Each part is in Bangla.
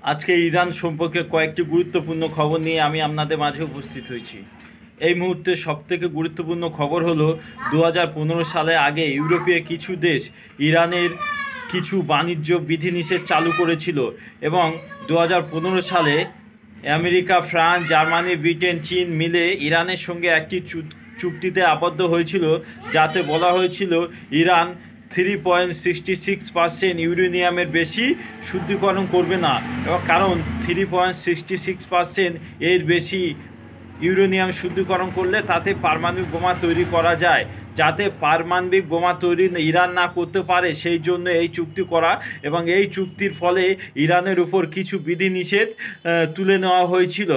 আজকে ইরান সম্পর্কে কয়েকটি গুরুত্বপূর্ণ খবর নিয়ে আমি আপনাদের মাঝে উপস্থিত হয়েছি। এই মুহূর্তে সবথেকে গুরুত্বপূর্ণ খবর হলো 2015 সালে আগে ইউরোপীয় কিছু দেশ ইরানের কিছু বাণিজ্য বিধিনিষেধ চালু করেছিল এবং 2015 সালে আমেরিকা, ফ্রান্স, জার্মানি, ব্রিটেন, চীন মিলে ইরানের সঙ্গে একটি চুক্তিতে আবদ্ধ হয়েছিল, যাতে বলা হয়েছিল ইরান 3.66% ইউরেনিয়ামের বেশি শুদ্ধিকরণ করবে না। এবং কারণ 3.66% এর বেশি ইউরেনিয়াম শুদ্ধিকরণ করলে তাতে পারমাণবিক বোমা তৈরি করা যায়। যাতে পারমাণবিক বোমা তৈরি ইরান না করতে পারে সেই জন্য এই চুক্তি করা, এবং এই চুক্তির ফলে ইরানের উপর কিছু বিধিনিষেধ তুলে নেওয়া হয়েছিল।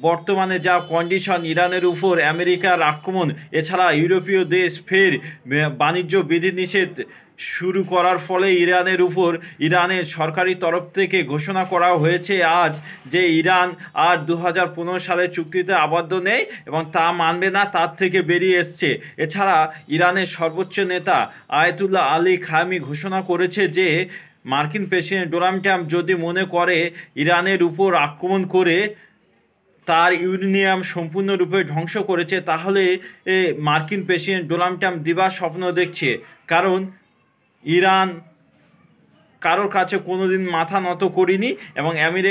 বর্তমানে যা কন্ডিশন, ইরানের উপর আমেরিকার আক্রমণ এছাড়া ইউরোপীয় দেশ ফের বাণিজ্য বিধিনিষেধ শুরু করার ফলে ইরানের সরকারি তরফ থেকে ঘোষণা করা হয়েছে আজ যে ইরান আর 2015 সালের চুক্তিতে আবদ্ধ নেই এবং তা মানবে না, তার থেকে বেরিয়ে এসছে। এছাড়া ইরানের সর্বোচ্চ নেতা আয়াতুল্লাহ আলী খামেনি ঘোষণা করেছে যে মার্কিন প্রেসিডেন্ট ডোনাল্ড ট্রাম্প যদি মনে করে ইরানের উপর আক্রমণ করে তার ইউরেনিয়াম সম্পূর্ণরূপে ধ্বংস করেছে, তাহলে মার্কিন প্রেসিডেন্ট ডোনাল্ড ট্রাম্প দিবা স্বপ্ন দেখছে। কারণ ইরান কারোর কাছে কোনোদিন মাথা নত করেনি এবং আমেরিকা